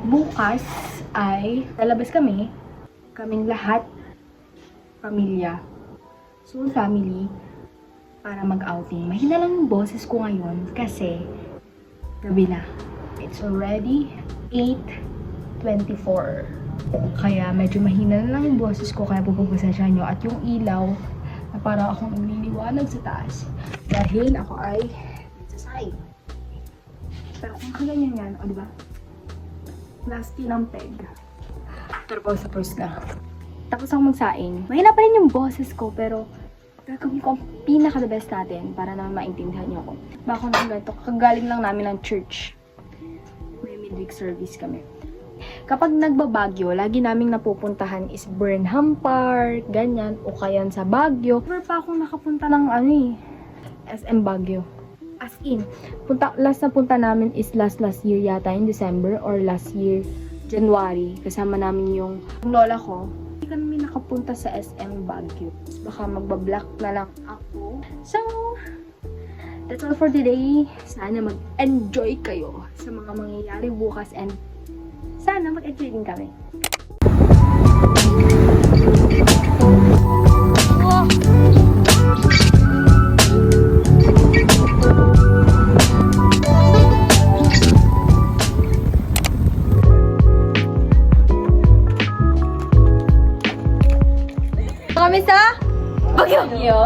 bukas ay lalabas kaming lahat, pamilya, soul family, para mag-outing. Mahina lang yung boses ko ngayon kasi gabi na. It's already 8:24. Kaya medyo mahina na lang yung boses ko, kaya pupagpasensya nyo. At yung ilaw, na parang akong nagliliwanag sa taas. Dahil ako ay sa side. Pero kung kaganyan yan, o diba? Plastic ng peg. Pero pause sa pause na. Tapos ako magsaing. Mahina pa rin yung boses ko, pero gagawin ko ang pinaka-the best natin para naman maintindihan nyo ako. Bako nang ganito, kagaling lang namin ng church. May midweek service kami. Kapag nagbabagyo, lagi naming napupuntahan is Burnham Park, ganyan, o kaya sa Baguio. Never pa akong nakapunta ng SM Baguio. As in, last na punta namin is last year yata, in December, or last year, January. Kasama namin yung lola ko. Hindi kami nakapunta sa SM Baguio. Baka magbablock na lang ako. So, that's all for today. Sana mag-enjoy kayo sa mga mangyayari bukas and sana mag-enjoy din kami. Kami sa Baguio.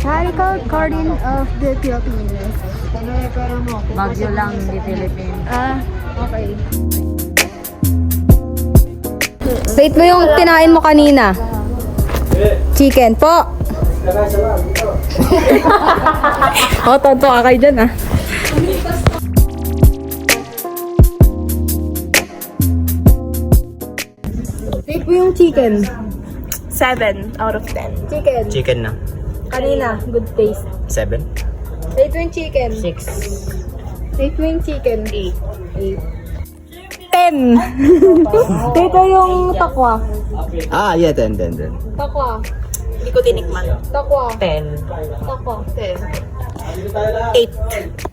Botanical Garden of the Philippines. Baguio lang, hindi Philippines. Ah, okay. Rate mo yung kinain mo kanina. Chicken po. Oh, tonto ka kayo dyan ah. Rate mo yung chicken. 7 out of 10. Chicken. Chicken na. Kanina, good taste. 7. Rate mo yung chicken. 6. Rate mo yung chicken. 8. 10. Dito yung takwa. Ah, yeah, 10. Takwa. Hindi ko tinikman. Takwa. 10. Takwa. 10. 8.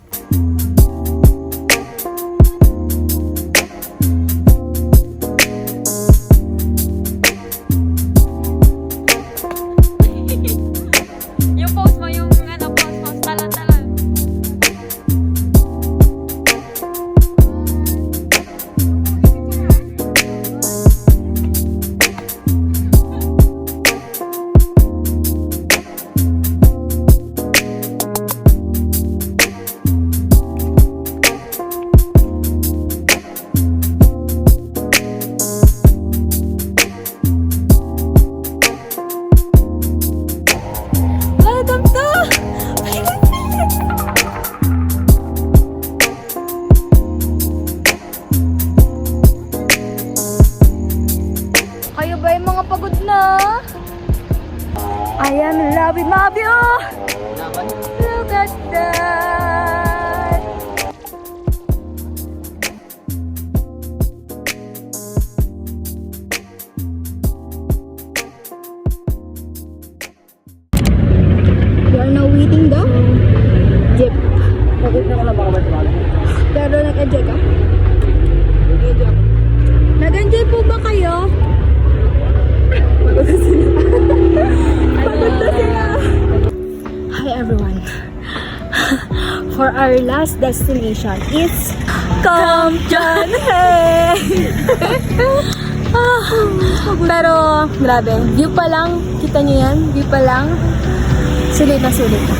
am in love with my view. Look at that. We are now waiting the jeep. Pero nag-enjoy ka? Nag-enjoy po ba kayo? Pagod na sila. Pagod na sila. Hi everyone. For our last destination is Kamjan. Hey! Pero grabe, view pa lang, kita niyo yan, view pa lang, sulit na sulit na.